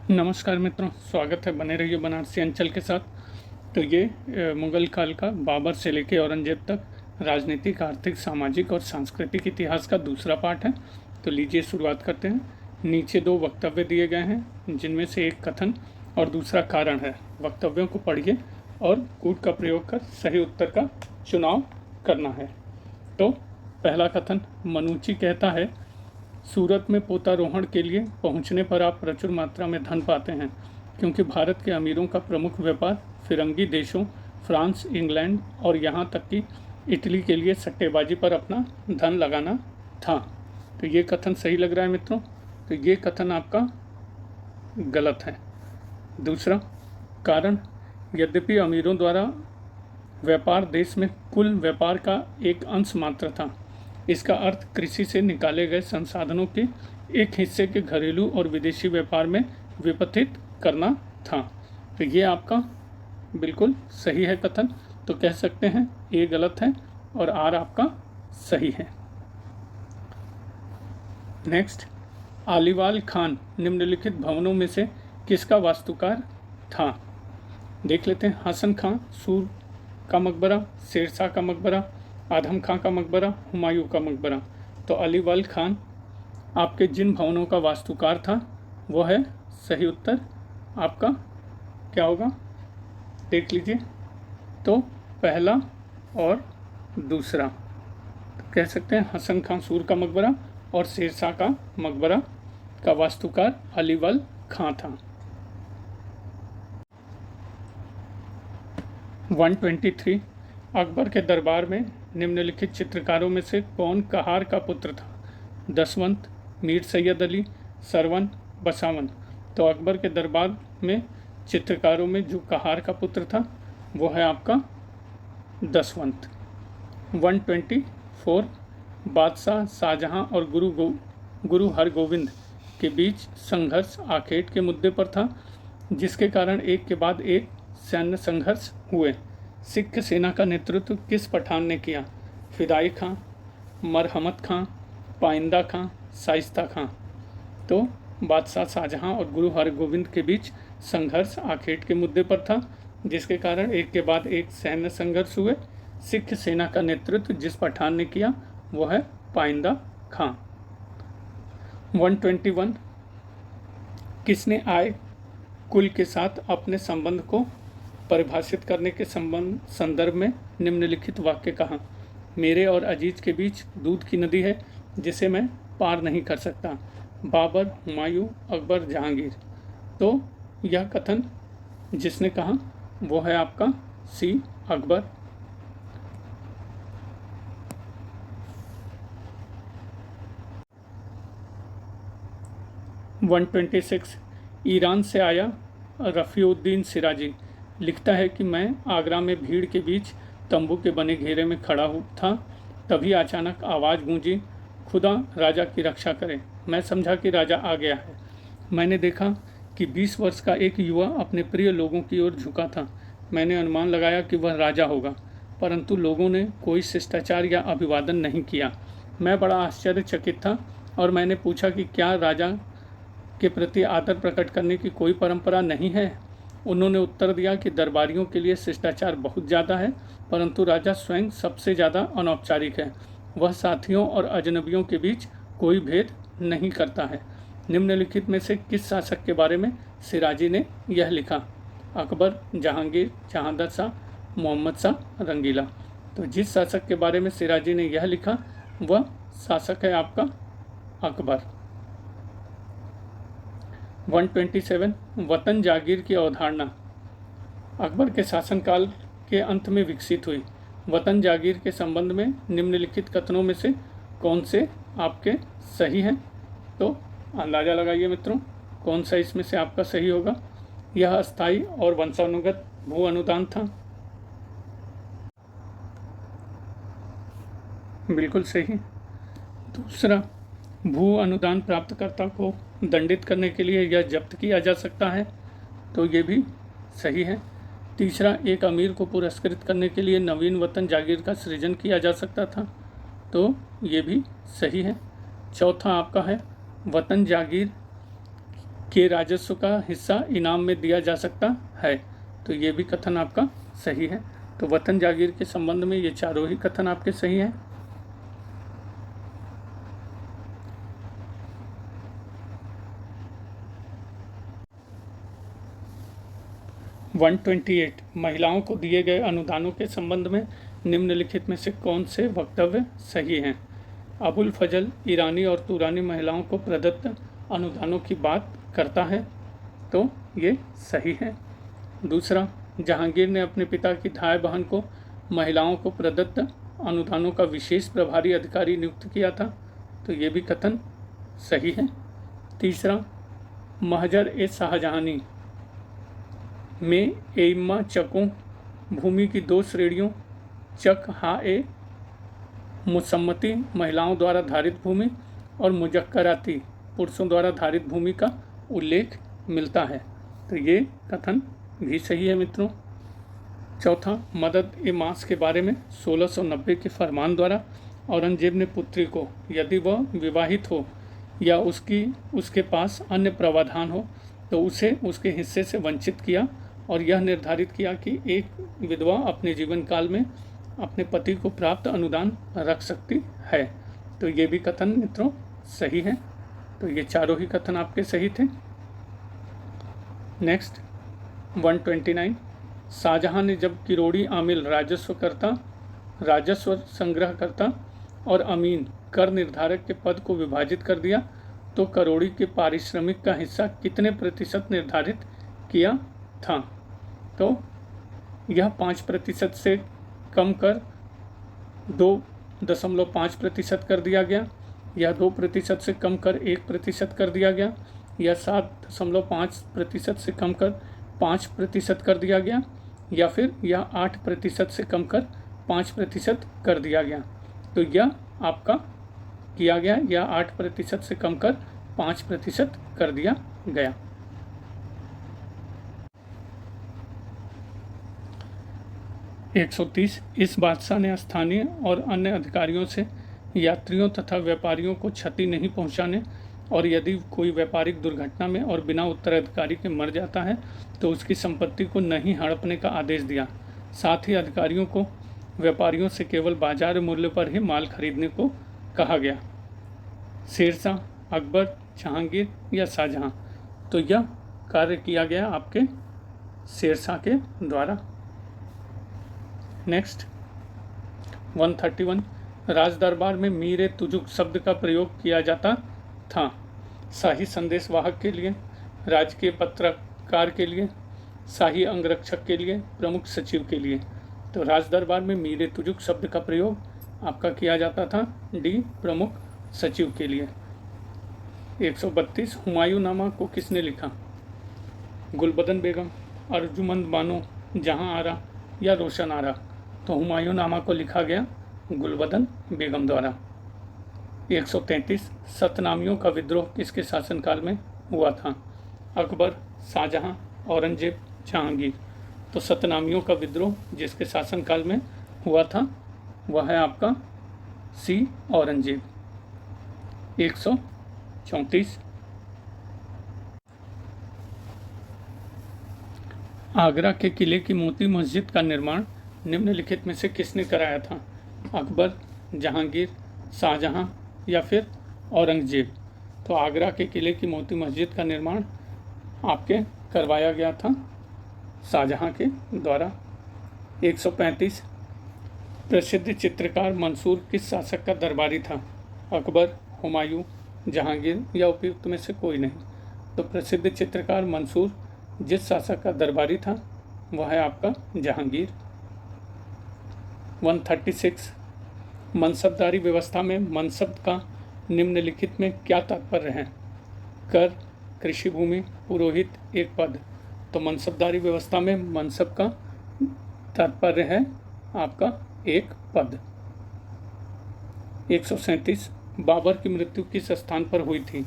नमस्कार मित्रों, स्वागत है। बने रहिए बनारसी अंचल के साथ। तो ये मुगल काल का बाबर से लेके औरंगजेब तक राजनीतिक, आर्थिक, सामाजिक और सांस्कृतिक इतिहास का दूसरा पार्ट है। तो लीजिए शुरुआत करते हैं। नीचे दो वक्तव्य दिए गए हैं, जिनमें से एक कथन और दूसरा कारण है। वक्तव्यों को पढ़िए और कूट का प्रयोग कर सही उत्तर का चुनाव करना है। तो पहला कथन, मनुची कहता है, सूरत में पोतारोहण के लिए पहुंचने पर आप प्रचुर मात्रा में धन पाते हैं, क्योंकि भारत के अमीरों का प्रमुख व्यापार फिरंगी देशों फ्रांस, इंग्लैंड और यहाँ तक कि इटली के लिए सट्टेबाजी पर अपना धन लगाना था। तो ये कथन सही लग रहा है मित्रों। तो ये कथन आपका गलत है। दूसरा कारण, यद्यपि अमीरों द्वारा व्यापार देश में कुल व्यापार का एक अंश मात्र था, इसका अर्थ कृषि से निकाले गए संसाधनों के एक हिस्से के घरेलू और विदेशी व्यापार में विपथित करना था। तो ये आपका बिल्कुल सही है कथन। तो कह सकते हैं ए गलत है और आर आपका सही है। नेक्स्ट, आलीवाल खान निम्नलिखित भवनों में से किसका वास्तुकार था? देख लेते हैं। हसन खां सूर का मकबरा, शेरशाह का मकबरा, आदम खां का मकबरा, हुमायूं का मकबरा। तो अलीवाल खान आपके जिन भवनों का वास्तुकार था वो है सही उत्तर आपका क्या होगा, देख लीजिए। तो पहला और दूसरा। तो कह सकते हैं हसन खां सूर का मकबरा और शेरशाह का मकबरा का वास्तुकार अलीवाल खां था। 123, अकबर के दरबार में निम्नलिखित चित्रकारों में से कौन कहार का पुत्र था? दसवंत, मीर सैयद अली, सरवन, बसावन। तो अकबर के दरबार में चित्रकारों में जो कहार का पुत्र था वो है आपका दसवंत। 124, बादशाह शाहजहां और गुरु हरगोविंद के बीच संघर्ष आखेट के मुद्दे पर था, जिसके कारण एक के बाद एक सैन्य संघर्ष हुए। सिख सेना का नेतृत्व किस पठान ने किया? फिदाई खां, मरहमत खां, पाइंदा खां, शाइस्ता खां। तो बादशाह शाहजहां और गुरु हरगोविंद के बीच संघर्ष आखेट के मुद्दे पर था, जिसके कारण एक के बाद एक सैन्य संघर्ष हुए। सिख सेना का नेतृत्व जिस पठान ने किया वो है पाइंदा खां। 121, किसने आय कुल के साथ अपने संबंध को परिभाषित करने के संदर्भ में निम्नलिखित वाक्य कहा? मेरे और अजीज के बीच दूध की नदी है जिसे मैं पार नहीं कर सकता। बाबर, हुमायूं, अकबर, जहांगीर। तो यह कथन जिसने कहा वो है आपका सी, अकबर। 126, ईरान से आया रफ़ीउद्दीन सिराजी लिखता है कि मैं आगरा में भीड़ के बीच तंबू के बने घेरे में खड़ा था, तभी अचानक आवाज़ गूंजी, खुदा राजा की रक्षा करे। मैं समझा कि राजा आ गया है। मैंने देखा कि 20 वर्ष का एक युवा अपने प्रिय लोगों की ओर झुका था। मैंने अनुमान लगाया कि वह राजा होगा, परंतु लोगों ने कोई शिष्टाचार या अभिवादन नहीं किया। मैं बड़ा आश्चर्यचकित था और मैंने पूछा कि क्या राजा के प्रति आदर प्रकट करने की कोई परंपरा नहीं है? उन्होंने उत्तर दिया कि दरबारियों के लिए शिष्टाचार बहुत ज़्यादा है, परंतु राजा स्वयं सबसे ज़्यादा अनौपचारिक है। वह साथियों और अजनबियों के बीच कोई भेद नहीं करता है। निम्नलिखित में से किस शासक के बारे में सिराजी ने यह लिखा? अकबर, जहांगीर, जहांदर शाह, मोहम्मद शाह रंगीला। तो जिस शासक के बारे में सिराजी ने यह लिखा वह शासक है आपका अकबर। 127, वतन जागीर की अवधारणा अकबर के शासनकाल के अंत में विकसित हुई। वतन जागीर के संबंध में निम्नलिखित कथनों में से कौन से आपके सही हैं? तो अंदाज़ा लगाइए मित्रों, कौन सा इसमें से आपका सही होगा। यह अस्थायी और वंशानुगत भू अनुदान था। बिल्कुल सही। दूसरा, भू अनुदान प्राप्तकर्ता को दंडित करने के लिए यह जब्त किया जा सकता है। तो ये भी सही है। तीसरा, एक अमीर को पुरस्कृत करने के लिए नवीन वतन जागीर का सृजन किया जा सकता था। तो ये भी सही है। चौथा आपका है, वतन जागीर के राजस्व का हिस्सा इनाम में दिया जा सकता है। तो ये भी कथन आपका सही है। तो वतन जागीर के संबंध में ये चारों ही कथन आपके सही हैं। वन 28 महिलाओं को दिए गए अनुदानों के संबंध में निम्नलिखित में से कौन से वक्तव्य सही हैं? अबुल फजल ईरानी और तुरानी महिलाओं को प्रदत्त अनुदानों की बात करता है, तो ये सही है। दूसरा, जहांगीर ने अपने पिता की धाय बहन को महिलाओं को प्रदत्त अनुदानों का विशेष प्रभारी अधिकारी नियुक्त किया था, तो ये भी कथन सही है। तीसरा, महजर ए शाहजहानी में एइम्मा चकों भूमि की 2 श्रेणियों चक हा ए मुसम्मती महिलाओं द्वारा धारित भूमि और मुजक्कराती पुरुषों द्वारा धारित भूमि का उल्लेख मिलता है, तो ये कथन भी सही है मित्रों। चौथा, मदद ए मास के बारे में 1690 के फरमान द्वारा औरंगजेब ने पुत्री को यदि वह विवाहित हो या उसके पास अन्य प्रावधान हो तो उसे उसके हिस्से से वंचित किया और यह निर्धारित किया कि एक विधवा अपने जीवन काल में अपने पति को प्राप्त अनुदान रख सकती है, तो ये भी कथन मित्रों सही है। तो ये चारों ही कथन आपके सही थे। नेक्स्ट 129, शाहजहां ने जब किरोड़ी आमिल राजस्व संग्रह करता और अमीन कर निर्धारक के पद को विभाजित कर दिया तो करोड़ी के पारिश्रमिक का हिस्सा कितने प्रतिशत निर्धारित किया था? तो यह 5% से कम कर 2.5% कर दिया गया, यह 2% से कम कर 1% कर दिया गया, यह 7.5% से कम कर 5% कर दिया गया, या फिर यह 8% से कम कर 5% कर दिया गया। तो यह आपका किया गया, यह 8% से कम कर 5% कर दिया गया। एक 130, इस बादशाह ने स्थानीय और अन्य अधिकारियों से यात्रियों तथा व्यापारियों को क्षति नहीं पहुंचाने और यदि कोई व्यापारिक दुर्घटना में और बिना उत्तराधिकारी के मर जाता है तो उसकी संपत्ति को नहीं हड़पने का आदेश दिया। साथ ही अधिकारियों को व्यापारियों से केवल बाजार मूल्य पर ही माल खरीदने को कहा गया। शेरशाह, अकबर, जहांगीर या शाहजहां? तो यह कार्य किया गया आपके शेरशाह के द्वारा। नेक्स्ट 131, राज दरबार में मीर तुजुक शब्द का प्रयोग किया जाता था शाही संदेशवाहक के लिए, राजकीय पत्रकार के लिए, शाही अंगरक्षक के लिए, प्रमुख सचिव के लिए। तो राज दरबार में मीर तुजुक शब्द का प्रयोग आपका किया जाता था डी प्रमुख सचिव के लिए। 132, हुमायूं नामा को किसने लिखा? गुलबदन बेगम, अर्जुमंद बानो, जहां आरा या रोशन आरा? तो हुमायूं नामा को लिखा गया गुलबदन बेगम द्वारा। 133, सतनामियों का विद्रोह किसके शासनकाल में हुआ था? अकबर, शाहजहां, औरंगजेब, जहांगीर? तो सतनामियों का विद्रोह जिसके शासनकाल में हुआ था वह है आपका सी औरंगजेब। 134, आगरा के किले की मोती मस्जिद का निर्माण निम्नलिखित में से किसने कराया था? अकबर, जहांगीर, शाहजहां या फिर औरंगजेब? तो आगरा के किले की मोती मस्जिद का निर्माण आपके करवाया गया था शाहजहां के द्वारा। 135, प्रसिद्ध चित्रकार मंसूर किस शासक का दरबारी था? अकबर, हुमायूं, जहांगीर या उपयुक्त में से कोई नहीं? तो प्रसिद्ध चित्रकार मंसूर जिस शासक का दरबारी था वह है आपका जहांगीर। 136, मनसबदारी व्यवस्था में मनसब का निम्नलिखित में क्या तात्पर्य है? कर, कृषि भूमि, पुरोहित, एक पद? तो मनसबदारी व्यवस्था में मनसब का तात्पर्य है आपका एक पद। 137, बाबर की मृत्यु किस स्थान पर हुई थी?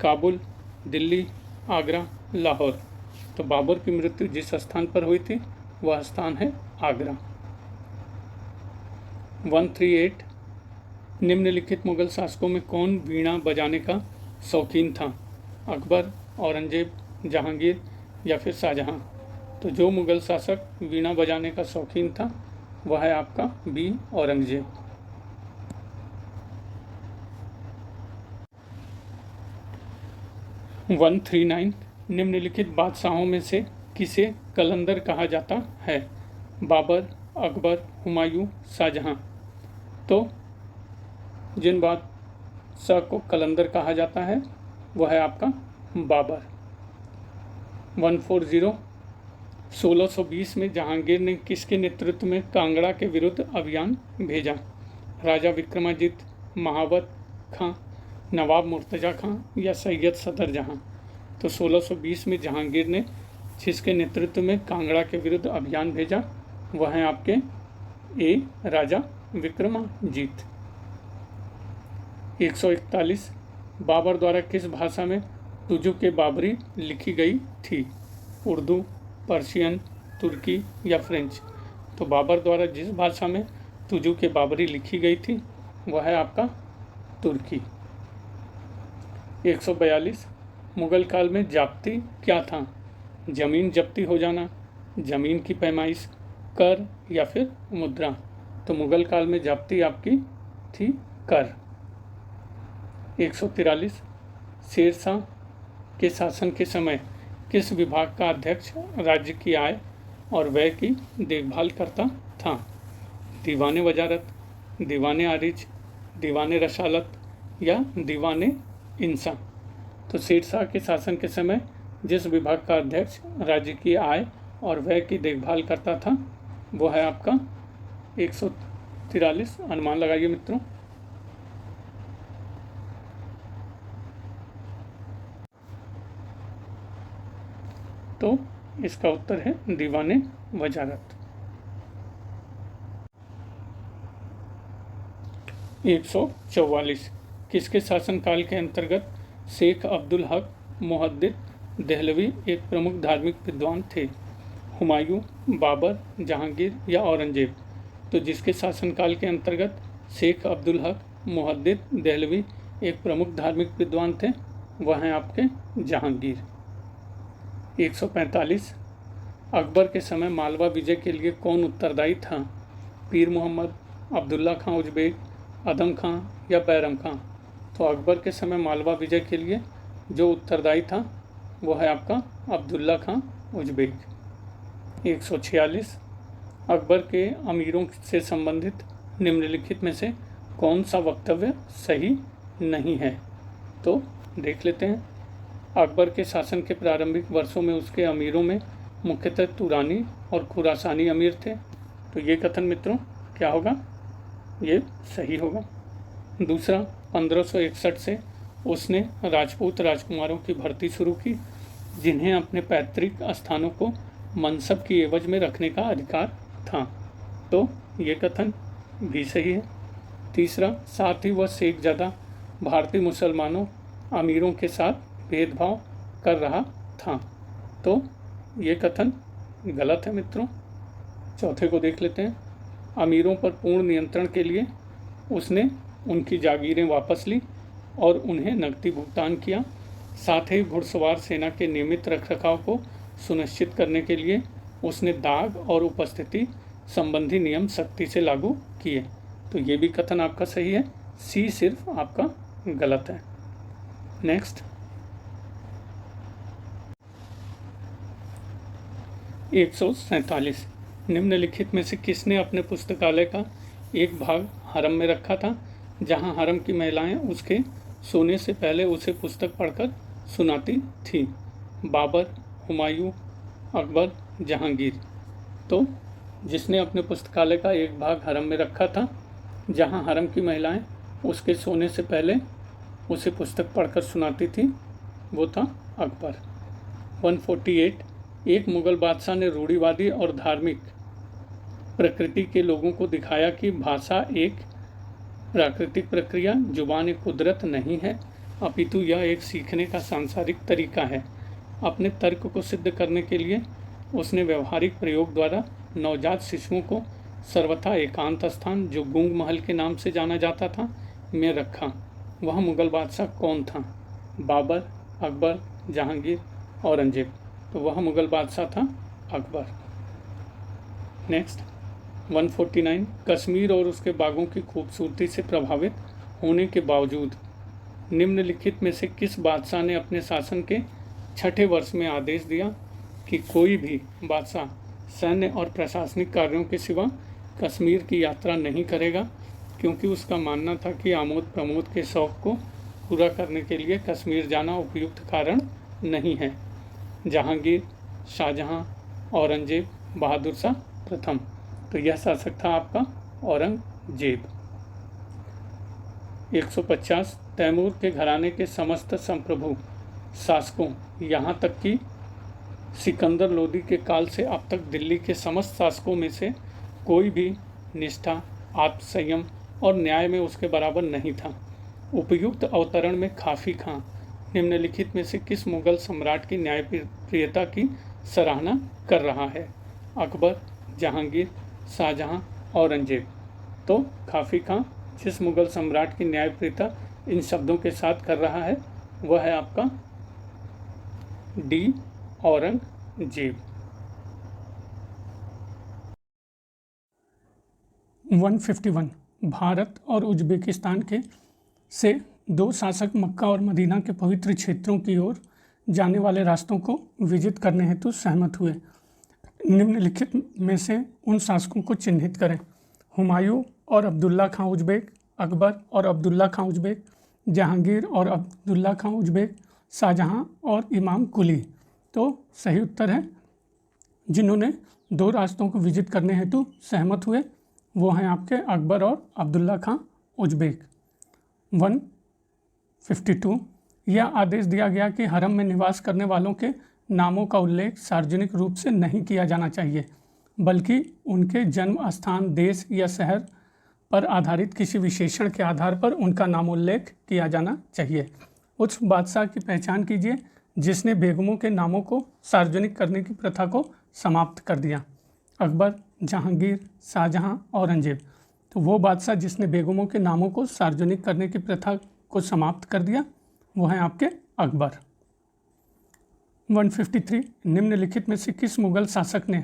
काबुल, दिल्ली, आगरा, लाहौर? तो बाबर की मृत्यु जिस स्थान पर हुई थी वह स्थान है आगरा। 138, निम्नलिखित मुगल शासकों में कौन वीणा बजाने का शौकीन था? अकबर, औरंगजेब, जहांगीर या फिर शाहजहां। तो जो मुगल शासक वीणा बजाने का शौकीन था वह है आपका बी, औरंगजेब। 139 निम्नलिखित बादशाहों में से किसे कलंदर कहा जाता है? बाबर, अकबर, हुमायूं, शाहजहां। तो जिन बादशाह को कलंदर कहा जाता है वह है आपका बाबर। 140 1620 में जहांगीर ने किसके नेतृत्व में कांगड़ा के विरुद्ध अभियान भेजा? राजा विक्रमादित्य, महावत खां, नवाब मुर्तज़ा खां या सैयद सदर जहां। तो 1620 में जहांगीर ने जिसके नेतृत्व में कांगड़ा के विरुद्ध अभियान भेजा वह है आपके ए, राजा विक्रमादित्य। 141 बाबर द्वारा किस भाषा में तुजुक बाबरी लिखी गई थी? उर्दू, पर्शियन, तुर्की या फ्रेंच। तो बाबर द्वारा जिस भाषा में तुजुक बाबरी लिखी गई थी वह है आपका तुर्की। 142 मुगल काल में जाप्ती क्या था? जमीन जब्ती हो जाना, जमीन की पैमाइश, कर या फिर मुद्रा। तो मुगल काल में जाप्ती आपकी थी कर। 143 शेरशाह के शासन के समय किस विभाग का अध्यक्ष राज्य की आय और व्यय की देखभाल करता था? दीवाने वजारत, दीवाने आरिज, दीवाने रसालत या दीवाने इंसा। तो शेरशाह के शासन के समय जिस विभाग का अध्यक्ष राज्य की आय और व्यय की देखभाल करता था वो है आपका 143। अनुमान लगाइए मित्रों। तो इसका उत्तर है दीवाने वजारत। 144 किसके शासनकाल के अंतर्गत शेख अब्दुल हक मुहद्दिद देहलवी एक प्रमुख धार्मिक विद्वान थे? हुमायूं, बाबर, जहांगीर या औरंगजेब। तो जिसके शासनकाल के अंतर्गत शेख अब्दुल हक मुहद्दिद देहलवी एक प्रमुख धार्मिक विद्वान थे वह हैं आपके जहांगीर। 145 अकबर के समय मालवा विजय के लिए कौन उत्तरदायी था? पीर मोहम्मद, अब्दुल्ला खां उज़्बेक, अदम खां या बैरम खां। तो अकबर के समय मालवा विजय के लिए जो उत्तरदायी था वो है आपका अब्दुल्ला खां उज़्बेक। 146 अकबर के अमीरों से संबंधित निम्नलिखित में से कौन सा वक्तव्य सही नहीं है? तो देख लेते हैं। अकबर के शासन के प्रारंभिक वर्षों में उसके अमीरों में मुख्यतः तुरानी और खुरासानी अमीर थे। तो ये कथन मित्रों क्या होगा? ये सही होगा। दूसरा, 1561 से उसने राजपूत राजकुमारों की भर्ती शुरू की जिन्हें अपने पैतृक स्थानों को मनसब की एवज में रखने का अधिकार था। तो ये कथन भी सही है। तीसरा, साथ ही वह शेख ज़्यादा भारतीय मुसलमानों अमीरों के साथ भेदभाव कर रहा था। तो ये कथन गलत है मित्रों। चौथे को देख लेते हैं। अमीरों पर पूर्ण नियंत्रण के लिए उसने उनकी जागीरें वापस ली और उन्हें नकदी भुगतान किया। साथ ही घुड़सवार सेना के नियमित रखरखाव को सुनिश्चित करने के लिए उसने दाग और उपस्थिति संबंधी नियम सख्ती से लागू किए। तो ये भी कथन आपका सही है। सी सिर्फ आपका गलत है। नेक्स्ट, 147 निम्नलिखित में से किसने अपने पुस्तकालय का एक भाग हरम में रखा था जहां हरम की महिलाएं उसके सोने से पहले उसे पुस्तक पढ़कर सुनाती थीं? बाबर, हुमायूं, अकबर, जहांगीर। तो जिसने अपने पुस्तकालय का एक भाग हरम में रखा था जहां हरम की महिलाएं उसके सोने से पहले उसे पुस्तक पढ़कर सुनाती थी वो था अकबर। 148 एक मुगल बादशाह ने रूढ़िवादी और धार्मिक प्रकृति के लोगों को दिखाया कि भाषा एक प्राकृतिक प्रक्रिया जुबान एक कुदरत नहीं है अपितु यह एक सीखने का सांसारिक तरीका है। अपने तर्क को सिद्ध करने के लिए उसने व्यवहारिक प्रयोग द्वारा नवजात शिशुओं को सर्वथा एकांत स्थान जो गूंग महल के नाम से जाना जाता था में रखा। वह मुगल बादशाह कौन था? बाबर, अकबर, जहांगीर, औरंगजेब। तो वह मुग़ल बादशाह था अकबर। नेक्स्ट 149, कश्मीर और उसके बागों की खूबसूरती से प्रभावित होने के बावजूद निम्नलिखित में से किस बादशाह ने अपने शासन के 6ठे वर्ष में आदेश दिया कि कोई भी बादशाह सैन्य और प्रशासनिक कार्यों के सिवा कश्मीर की यात्रा नहीं करेगा, क्योंकि उसका मानना था कि आमोद प्रमोद के शौक को पूरा करने के लिए कश्मीर जाना उपयुक्त कारण नहीं है। जहांगीर, शाहजहां, औरंगजेब, बहादुर शाह प्रथम। तो यह शासक था आपका औरंगजेब। 150, तैमूर के घराने के समस्त संप्रभु शासकों, यहाँ तक कि सिकंदर लोदी के काल से अब तक दिल्ली के समस्त शासकों में से कोई भी निष्ठा, आत्मसंयम और न्याय में उसके बराबर नहीं था। उपयुक्त अवतरण में खाफी खां निम्नलिखित में से किस मुगल सम्राट की न्यायप्रियता की सराहना कर रहा है? अकबर, जहांगीर, शाहजहां, औरंगजेब। तो खाफी खां जिस मुगल सम्राट की न्यायप्रियता इन शब्दों के साथ कर रहा है वह है आपका डी, औरंगजेब। 151, भारत और उज्बेकिस्तान के से दो शासक मक्का और मदीना के पवित्र क्षेत्रों की ओर जाने वाले रास्तों को विजिट करने हेतु सहमत हुए। निम्नलिखित में से उन शासकों को चिन्हित करें। हुमायूं और अब्दुल्ला खां उज्बेक, अकबर और अब्दुल्ला खां उज्बेक, जहांगीर और अब्दुल्ला खां उज्बेक, शाहजहां और इमाम कुली। तो सही उत्तर है जिन्होंने दो रास्तों को विजिट करने हेतु सहमत हुए वो हैं आपके अकबर और अब्दुल्ला खां उज्बेक। 152, यह आदेश दिया गया कि हरम में निवास करने वालों के नामों का उल्लेख सार्वजनिक रूप से नहीं किया जाना चाहिए, बल्कि उनके जन्म स्थान, देश या शहर पर आधारित किसी विशेषण के आधार पर उनका नामोल्लेख किया जाना चाहिए। उस बादशाह की पहचान कीजिए जिसने बेगमों के नामों को सार्वजनिक करने की प्रथा को समाप्त कर दिया। अकबर, जहांगीर, शाहजहां, औरंगजेब। तो वो बादशाह जिसने बेगमों के नामों को सार्वजनिक करने की प्रथा को समाप्त कर दिया वो हैं आपके अकबर। 153, निम्नलिखित में से किस मुगल शासक ने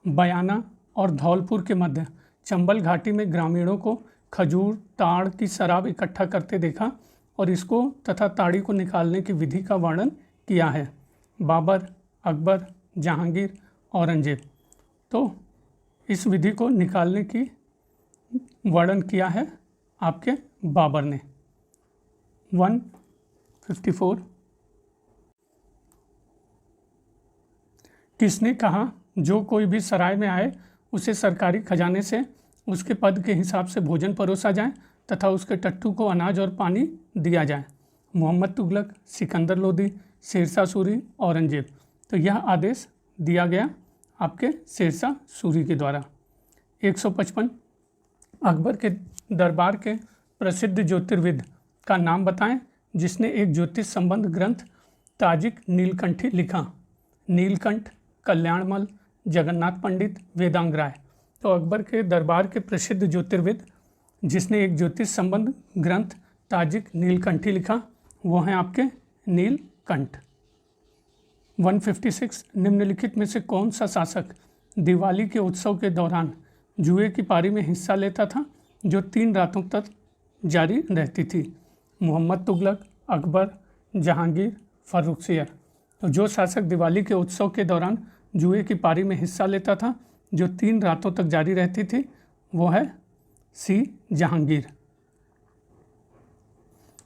बयाना और धौलपुर के मध्य चंबल घाटी में ग्रामीणों को खजूर, ताड़ की शराब इकट्ठा करते देखा और इसको तथा ताड़ी को निकालने की विधि का वर्णन किया है? बाबर, अकबर, जहांगीर, औरंगजेब। तो इस विधि को निकालने की वर्णन किया है आपके बाबर ने। 154, किसने कहा जो कोई भी सराय में आए उसे सरकारी खजाने से उसके पद के हिसाब से भोजन परोसा जाए तथा उसके टट्टू को अनाज और पानी दिया जाए? मोहम्मद तुगलक, सिकंदर लोदी, शेरशाह सूरी, औरंगजेब। तो यह आदेश दिया गया आपके शेरशाह सूरी के द्वारा। 155, अकबर के दरबार के प्रसिद्ध ज्योतिर्विद का नाम बताएं जिसने एक ज्योतिष संबंध ग्रंथ ताजिक नीलकंठी लिखा? नीलकंठ, कल्याणमल, जगन्नाथ पंडित, वेदांग राय। तो अकबर के दरबार के प्रसिद्ध ज्योतिर्विद जिसने एक ज्योतिष संबंध ग्रंथ ताजिक नीलकंठी लिखा वो हैं आपके नीलकंठ। 156, निम्नलिखित में से कौन सा शासक दिवाली के उत्सव के दौरान जुए की पारी में हिस्सा लेता था जो 3 रातों तक जारी रहती थी? मोहम्मद तुगलक, अकबर, जहांगीर, फर्रुखसियर। तो जो शासक दिवाली के उत्सव के दौरान जुए की पारी में हिस्सा लेता था जो 3 रातों तक जारी रहती थी वो है सी, जहांगीर।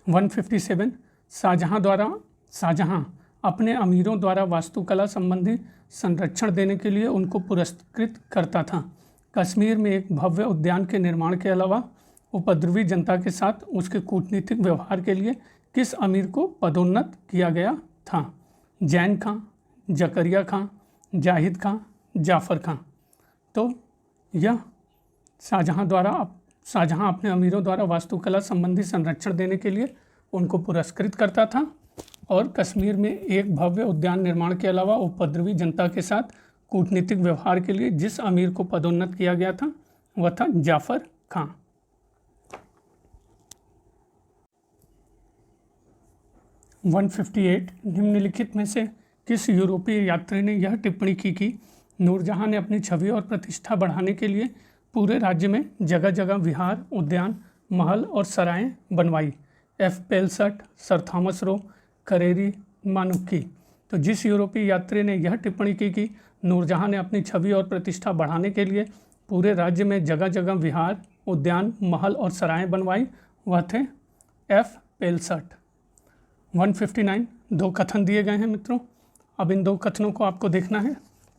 157, शाहजहां अपने अमीरों द्वारा वास्तुकला संबंधी संरक्षण देने के लिए उनको पुरस्कृत करता था। कश्मीर में एक भव्य उद्यान के निर्माण के अलावा उपद्रवी जनता के साथ उसके कूटनीतिक व्यवहार के लिए किस अमीर को पदोन्नत किया गया था? जैन खां, जकरिया खां, जाहिद खां, जाफ़र खां। तो यह शाहजहां अपने अमीरों द्वारा वास्तुकला संबंधी संरक्षण देने के लिए उनको पुरस्कृत करता था और कश्मीर में एक भव्य उद्यान निर्माण के अलावा उपद्रवी जनता के साथ कूटनीतिक व्यवहार के लिए जिस अमीर को पदोन्नत किया गया था वह था जाफ़र खां। 158 निम्नलिखित में से किस यूरोपीय यात्री ने यह टिप्पणी की कि नूरजहां ने अपनी छवि और प्रतिष्ठा बढ़ाने के लिए पूरे राज्य में जगह जगह विहार, उद्यान, महल और सराएं बनवाई? F Pelsaert, sir Thomas Roe, Careri, Manucci. तो जिस यूरोपीय यात्री ने यह टिप्पणी की कि नूरजहां ने अपनी छवि और प्रतिष्ठा बढ़ाने के लिए पूरे राज्य में जगह जगह विहार, उद्यान, महल और सराएं बनवाई, वह थे एफ पेलसट। 159 दो कथन दिए गए हैं मित्रों। अब इन दो कथनों को आपको देखना है,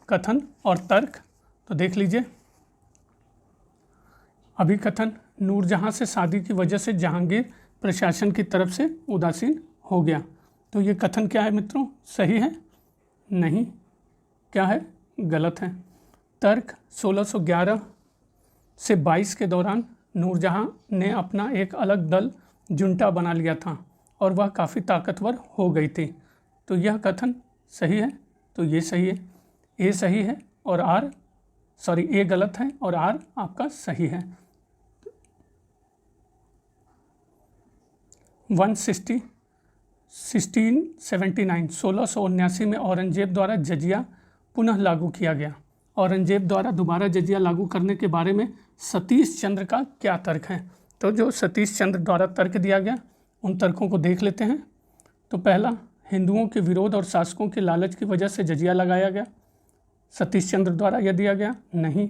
कथन और तर्क। तो देख लीजिए। अभिकथन, नूरजहां से शादी की वजह से जहांगीर प्रशासन की तरफ से उदासीन हो गया। तो ये कथन क्या है मित्रों? सही है? नहीं। क्या है? गलत है। तर्क, 1611 से 22 के दौरान नूरजहां ने अपना एक अलग दल जुंटा बना लिया था और वह काफ़ी ताकतवर हो गई थी। तो यह कथन सही है। तो ये सही है। ए सही है और ए गलत है और आर आपका सही है। 1679 में औरंगजेब द्वारा जजिया पुनः लागू किया गया। औरंगजेब द्वारा दोबारा जजिया लागू करने के बारे में सतीश चंद्र का क्या तर्क है? तो जो सतीश चंद्र द्वारा तर्क दिया गया उन तर्कों को देख लेते हैं। तो पहला, हिंदुओं के विरोध और शासकों के लालच की वजह से जजिया लगाया गया। सतीश चंद्र द्वारा यह दिया गया नहीं।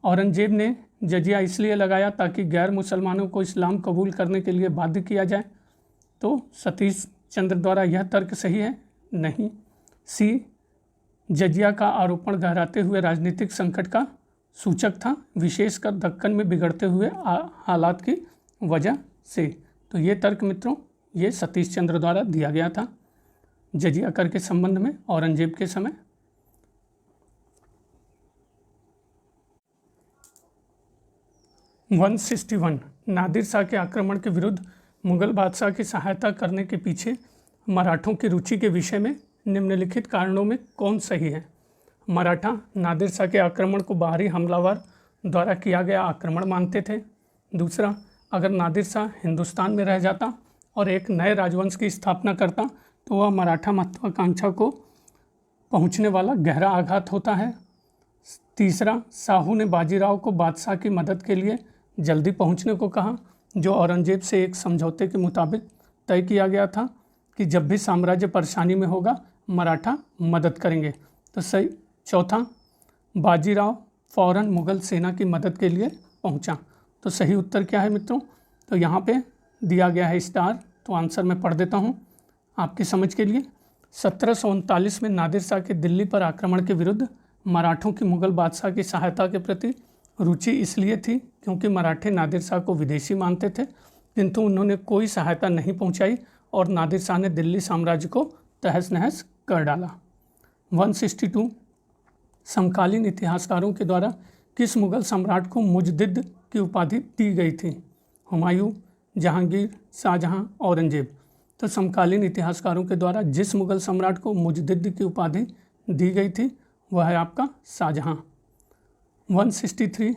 औरंगजेब ने जजिया इसलिए लगाया ताकि गैर मुसलमानों को इस्लाम कबूल करने के लिए बाध्य किया जाए। तो सतीश चंद्र द्वारा यह तर्क सही है? नहीं। सी, जजिया का आरोपण गहराते हुए राजनीतिक संकट का सूचक था, विशेषकर दक्कन में बिगड़ते हुए हालात की वजह से। तो ये तर्क मित्रों ये सतीश चंद्र द्वारा दिया गया था जजिया कर के संबंध में औरंगजेब के समय। 161 नादिर शाह के आक्रमण के विरुद्ध मुगल बादशाह की सहायता करने के पीछे मराठों की रुचि के विषय में निम्नलिखित कारणों में कौन सही है? मराठा नादिर शाह के आक्रमण को बाहरी हमलावर द्वारा किया गया आक्रमण मानते थे। दूसरा, अगर नादिर शाह हिंदुस्तान में रह जाता और एक नए राजवंश की स्थापना करता तो वह मराठा महत्वाकांक्षा को पहुंचने वाला गहरा आघात होता है। तीसरा, साहू ने बाजीराव को बादशाह की मदद के लिए जल्दी पहुंचने को कहा, जो औरंगजेब से एक समझौते के मुताबिक तय किया गया था कि जब भी साम्राज्य परेशानी में होगा मराठा मदद करेंगे। तो सही। चौथा, बाजीराव फौरन मुगल सेना की मदद के लिए पहुंचा। तो सही उत्तर क्या है मित्रों? तो यहाँ पे दिया गया है स्टार। तो आंसर मैं पढ़ देता हूँ आपकी समझ के लिए। 1739 में नादिर शाह के दिल्ली पर आक्रमण के विरुद्ध मराठों की मुगल बादशाह की सहायता के प्रति रुचि इसलिए थी क्योंकि मराठे नादिर शाह को विदेशी मानते थे, किंतु उन्होंने कोई सहायता नहीं पहुंचाई और नादिर शाह ने दिल्ली साम्राज्य को तहस नहस कर डाला। 162 समकालीन इतिहासकारों के द्वारा किस मुगल सम्राट को मुजद्दिद की उपाधि दी गई थी? हुमायूं, जहांगीर, शाहजहां, औरंगजेब। तो समकालीन इतिहासकारों के द्वारा जिस मुगल सम्राट को मुजद्दिद की उपाधि दी गई थी वह है आपका शाहजहां। 163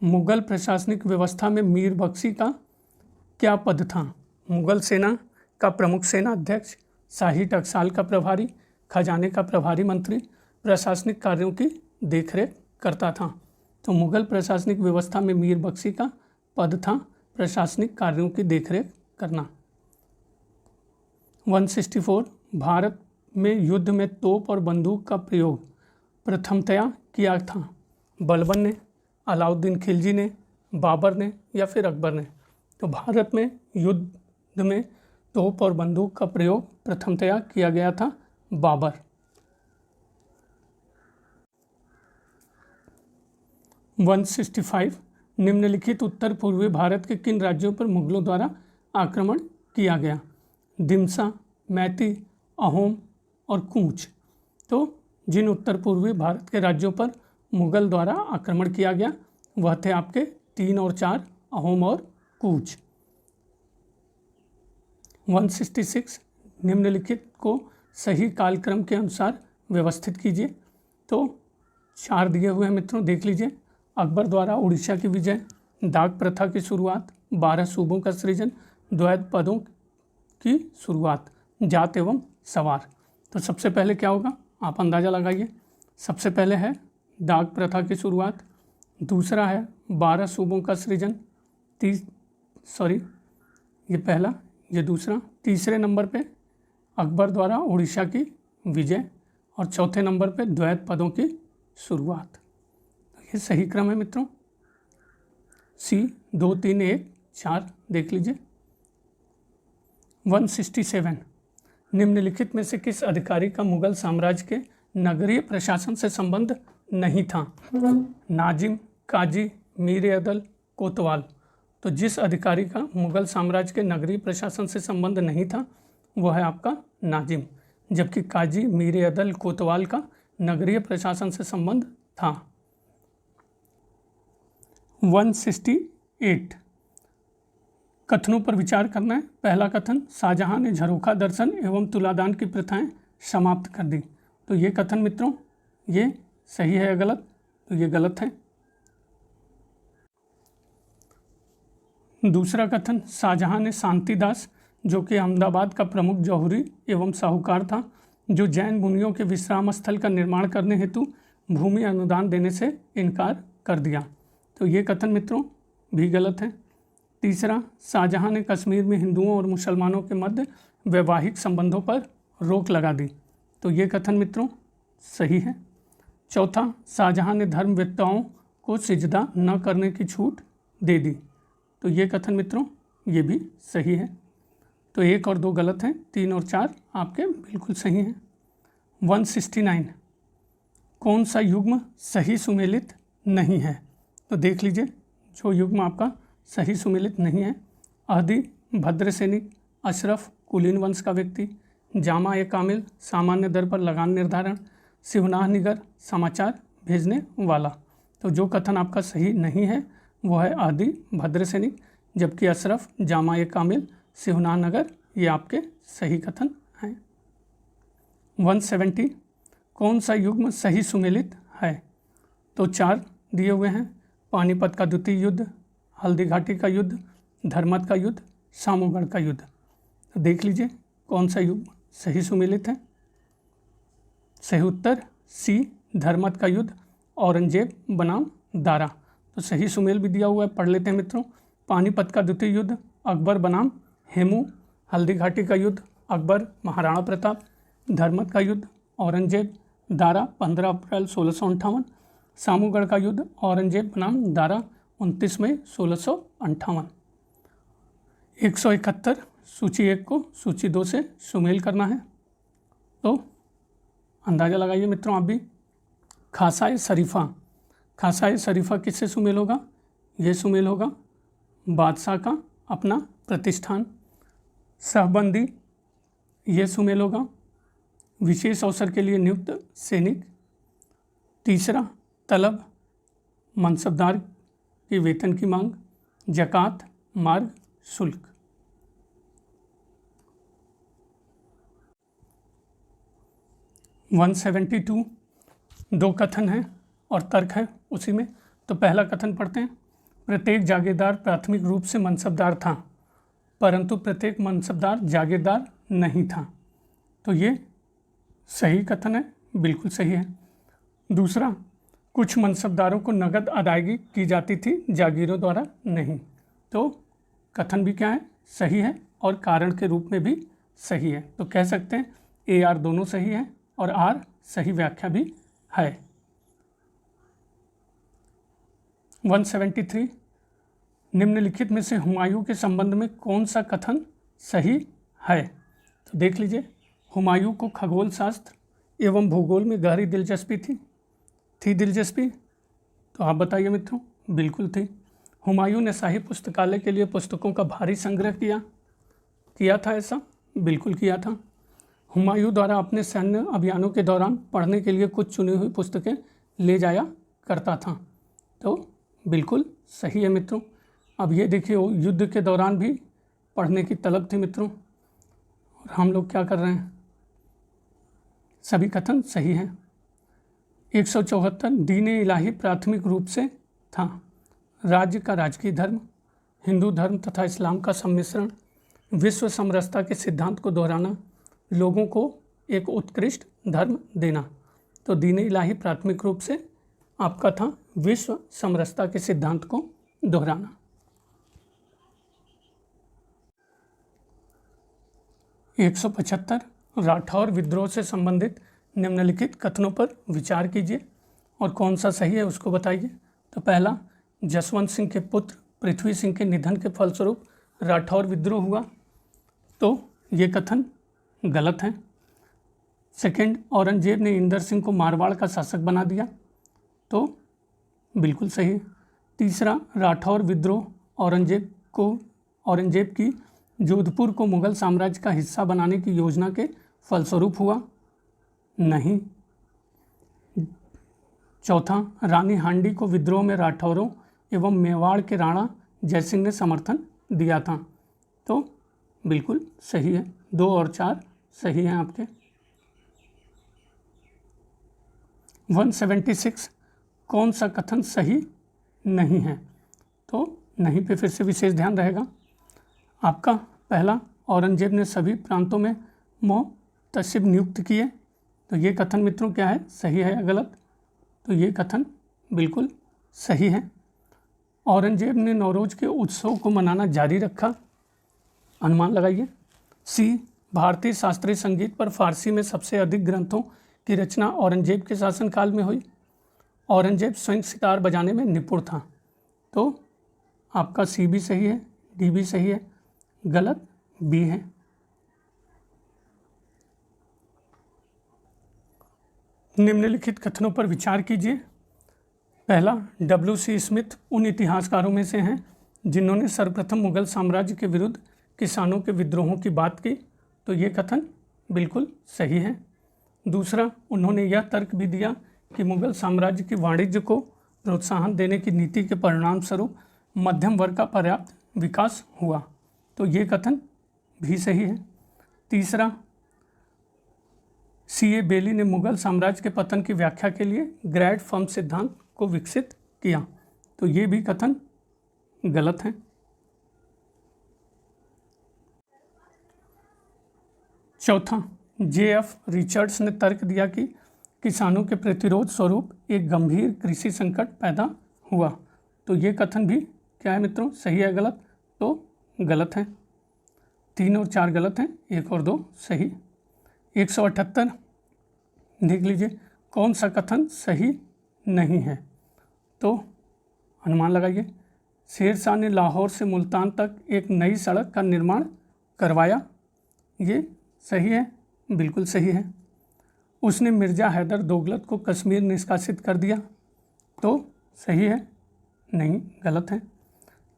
मुगल प्रशासनिक व्यवस्था में मीर बख्शी का क्या पद था? मुगल सेना का प्रमुख सेना अध्यक्ष, शाही टकसाल का प्रभारी, खजाने का प्रभारी मंत्री, प्रशासनिक कार्यों की देखरेख करता था। तो मुगल प्रशासनिक व्यवस्था में मीर बख्शी का पद था प्रशासनिक कार्यों की देखरेख करना। 164 भारत में युद्ध में तोप और बंदूक का प्रयोग प्रथमतया किया था? बलबन ने, अलाउद्दीन खिलजी ने, बाबर ने या फिर अकबर ने? तो भारत में युद्ध में तोप और बंदूक का प्रयोग प्रथमतया किया गया था बाबर। 165 निम्नलिखित उत्तर पूर्वी भारत के किन राज्यों पर मुगलों द्वारा आक्रमण किया गया? दिमसा, मैती, अहोम और कूच। तो जिन उत्तर पूर्वी भारत के राज्यों पर मुगल द्वारा आक्रमण किया गया वह थे आपके 3 और 4, अहोम और कूच। 166 निम्नलिखित को सही कालक्रम के अनुसार व्यवस्थित कीजिए। तो 4 दिए हुए हैं मित्रों, देख लीजिए। अकबर द्वारा उड़ीसा की विजय, दाग प्रथा की शुरुआत, 12 सूबों का सृजन, द्वैध पदों की शुरुआत। जात एवं सवार। तो सबसे पहले क्या होगा आप अंदाज़ा लगाइए। सबसे पहले है दाग प्रथा की शुरुआत, दूसरा है 12 सूबों का सृजन, ये पहला, ये दूसरा, तीसरे नंबर पे अकबर द्वारा उड़ीसा की विजय, और चौथे नंबर पे द्वैत पदों की शुरुआत। तो ये सही क्रम है मित्रों, सी 2 3 1 4 देख लीजिए। 167 निम्नलिखित में से किस अधिकारी का मुगल साम्राज्य के नगरीय प्रशासन से संबंध नहीं था? नाजिम, काजी, मीर अदल, कोतवाल। तो जिस अधिकारी का मुगल साम्राज्य के नगरीय प्रशासन से संबंध नहीं था वो है आपका नाजिम, जबकि काजी, मीर अदल, कोतवाल का नगरीय प्रशासन से संबंध था। 168 कथनों पर विचार करना है। पहला कथन, शाहजहां ने झरोखा दर्शन एवं तुलादान की प्रथाएं समाप्त कर दी। तो ये कथन मित्रों ये सही है या गलत? तो ये गलत है। दूसरा कथन, शाहजहां ने शांतिदास जो कि अहमदाबाद का प्रमुख जौहरी एवं साहूकार था, जो जैन मुनियों के विश्राम स्थल का निर्माण करने हेतु भूमि अनुदान देने से इनकार कर दिया। तो ये कथन मित्रों भी गलत है। तीसरा, शाहजहां ने कश्मीर में हिंदुओं और मुसलमानों के मध्य वैवाहिक संबंधों पर रोक लगा दी। तो ये कथन मित्रों सही है। चौथा, शाहजहां ने धर्मवेत्ताओं को सिजदा न करने की छूट दे दी। तो ये कथन मित्रों ये भी सही है। तो 1 और 2 गलत हैं, 3 और 4 आपके बिल्कुल सही हैं। 169 कौन सा युग्म सही सुमेलित नहीं है? तो देख लीजिए जो युग्म आपका सही सुमेलित नहीं है, अहदी, भद्र सैनिक, अशरफ, कुलीन वंश का व्यक्ति, जामा ए कामिल, सामान्य दर पर लगान निर्धारण, सिवनाह निगर, समाचार भेजने वाला। तो जो कथन आपका सही नहीं है वो है अहदी, भद्र सैनिक, जबकि अशरफ, जामा ए कामिल, सिवनाह नगर ये आपके सही कथन हैं। 170 कौन सा युग्म सही सुमेलित है? तो 4 दिए हुए हैं, पानीपत का द्वितीय युद्ध, हल्दी घाटी का युद्ध, धर्मत का युद्ध, सामूगढ़ का युद्ध। तो देख लीजिए कौन सा युग्म सही सुमेलित है। सही उत्तर सी, धर्मत का युद्ध, औरंगजेब बनाम दारा। तो सही सुमेल भी दिया हुआ है, पढ़ लेते हैं मित्रों। पानीपत का द्वितीय युद्ध, अकबर बनाम हेमू, हल्दी घाटी का युद्ध, अकबर महाराणा प्रताप, धर्मत का युद्ध, औरंगजेब, दारा 15 अप्रैल 1658, सामूगढ़ का युद्ध, औरंगजेब बनाम दारा 29 मई 1658। 171 सूची 1 को सूची 2 से सुमेल करना है। तो अंदाज़ा लगाइए मित्रों आप भी। खासाए शरीफा, खासाए शरीफा किससे सुमेल होगा? ये सुमेल होगा बादशाह का अपना प्रतिष्ठान। सहबंदी ये सुमेल होगा विशेष अवसर के लिए नियुक्त सैनिक। तीसरा, तलब मनसबदार की वेतन की मांग। जकात, मार्ग, शुल्क। वन 172 दो कथन हैं और तर्क है उसी में। तो पहला कथन पढ़ते हैं, प्रत्येक जागीरदार प्राथमिक रूप से मनसबदार था परंतु प्रत्येक मनसबदार जागीरदार नहीं था। तो ये सही कथन है, बिल्कुल सही है। दूसरा, कुछ मनसबदारों को नगद अदायगी की जाती थी, जागीरों द्वारा नहीं। तो कथन भी क्या है? सही है और कारण के रूप में भी सही है। तो कह सकते हैं ए आर दोनों सही है और आर सही व्याख्या भी है। 173 निम्नलिखित में से हुमायूं के संबंध में कौन सा कथन सही है? तो देख लीजिए, हुमायूं को खगोल शास्त्र एवं भूगोल में गहरी दिलचस्पी थी दिलचस्पी? तो आप बताइए मित्रों। बिल्कुल थी। हुमायूं ने शाही पुस्तकालय के लिए पुस्तकों का भारी संग्रह किया था ऐसा? बिल्कुल किया था। हुमायूं द्वारा अपने सैन्य अभियानों के दौरान पढ़ने के लिए कुछ चुनी हुई पुस्तकें ले जाया करता था। तो बिल्कुल सही है मित्रों। अब ये देखिए, युद्ध के दौरान भी पढ़ने की तलब थी मित्रों, और हम लोग क्या कर रहे हैं? सभी कथन सही हैं। 174 दीन इलाही प्राथमिक रूप से था। राज्य का राजकीय धर्म, हिंदू धर्म तथा इस्लाम का सम्मिश्रण, विश्व समरसता के सिद्धांत को दोहराना, लोगों को एक उत्कृष्ट धर्म देना। तो दीन इलाही प्राथमिक रूप से आपका था विश्व समरसता के सिद्धांत को दोहराना। एक 175 राठौर विद्रोह से संबंधित निम्नलिखित कथनों पर विचार कीजिए और कौन सा सही है उसको बताइए। तो पहला, जसवंत सिंह के पुत्र पृथ्वी सिंह के निधन के फलस्वरूप राठौर विद्रोह हुआ, तो ये कथन गलत है। सेकंड, औरंगजेब ने इंदर सिंह को मारवाड़ का शासक बना दिया, तो बिल्कुल सही है। तीसरा, राठौर विद्रोह औरंगजेब की जोधपुर को मुगल साम्राज्य का हिस्सा बनाने की योजना के फलस्वरूप हुआ, नहीं। चौथा, रानी हांडी को विद्रोह में राठौरों एवं मेवाड़ के राणा जयसिंह ने समर्थन दिया था, तो बिल्कुल सही है। 2 और 4 सही हैं आपके। 176 कौन सा कथन सही नहीं है, तो नहीं पे फिर से विशेष ध्यान रहेगा आपका। पहला, औरंगजेब ने सभी प्रांतों में मोहतसिब नियुक्त किए, तो ये कथन मित्रों क्या है, सही है या गलत? तो ये कथन बिल्कुल सही है। औरंगजेब ने नौरोज के उत्सव को मनाना जारी रखा, अनुमान लगाइए। सी, भारतीय शास्त्रीय संगीत पर फारसी में सबसे अधिक ग्रंथों की रचना औरंगजेब के शासनकाल में हुई। औरंगजेब स्वयं सितार बजाने में निपुण था, तो आपका सी भी सही है, डी भी सही है, गलत बी है। निम्नलिखित कथनों पर विचार कीजिए। पहला, W.C. स्मिथ उन इतिहासकारों में से हैं जिन्होंने सर्वप्रथम मुगल साम्राज्य के विरुद्ध किसानों के विद्रोहों की बात की, तो ये कथन बिल्कुल सही है। दूसरा, उन्होंने यह तर्क भी दिया कि मुगल साम्राज्य की वाणिज्य को प्रोत्साहन देने की नीति के परिणाम स्वरूप मध्यम वर्ग का पर्याप्त विकास हुआ, तो ये कथन भी सही है। तीसरा, C.A. बेली ने मुगल साम्राज्य के पतन की व्याख्या के लिए ग्रैड फर्म सिद्धांत को विकसित किया, तो ये भी कथन गलत है। चौथा, J.F. रिचर्ड्स ने तर्क दिया कि किसानों के प्रतिरोध स्वरूप एक गंभीर कृषि संकट पैदा हुआ, तो ये कथन भी क्या है मित्रों, सही है गलत? तो गलत है। 3 और 4 गलत हैं, 1 और 2 सही। 178 देख लीजिए, कौन सा कथन सही नहीं है, तो अनुमान लगाइए। शेरशाह ने लाहौर से मुल्तान तक एक नई सड़क का निर्माण करवाया, ये सही है, बिल्कुल सही है। उसने मिर्ज़ा हैदर दोगलत को कश्मीर निष्कासित कर दिया, तो सही है, नहीं, गलत है।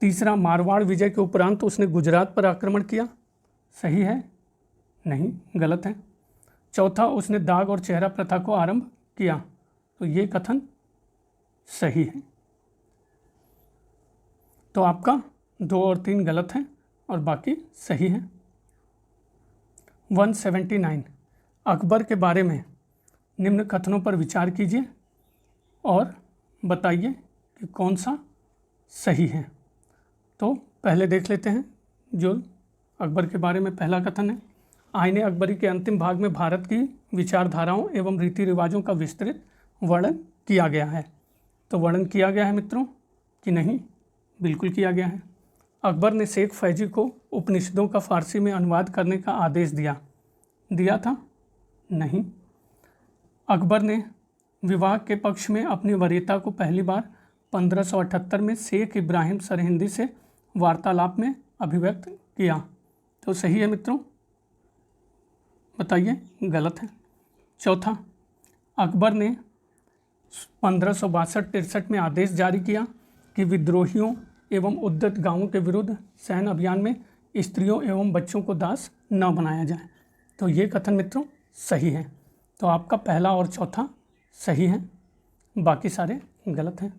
तीसरा, मारवाड़ विजय के उपरांत उसने गुजरात पर आक्रमण किया, सही है, नहीं, गलत है। चौथा, उसने दाग और चेहरा प्रथा को आरंभ किया, तो ये कथन सही है। तो आपका 2 और 3 गलत हैं और बाकी सही है। 179 अकबर के बारे में निम्न कथनों पर विचार कीजिए और बताइए कि कौन सा सही है। तो पहले देख लेते हैं जो अकबर के बारे में पहला कथन है। आईने अकबरी के अंतिम भाग में भारत की विचारधाराओं एवं रीति रिवाजों का विस्तृत वर्णन किया गया है, तो वर्णन किया गया है मित्रों कि नहीं? बिल्कुल किया गया है। अकबर ने शेख फैजी को उपनिषदों का फारसी में अनुवाद करने का आदेश दिया था? नहीं। अकबर ने विवाह के पक्ष में अपनी वरीयता को पहली बार 1578 में शेख इब्राहिम सरहिंदी से वार्तालाप में अभिव्यक्त किया, तो सही है मित्रों? बताइए, गलत है। चौथा, अकबर ने 1562-63 में आदेश जारी किया कि विद्रोहियों एवं उद्यत गांवों के विरुद्ध सैन्य अभियान में स्त्रियों एवं बच्चों को दास न बनाया जाए, तो ये कथन मित्रों सही है। तो आपका पहला और चौथा सही है, बाकी सारे गलत हैं।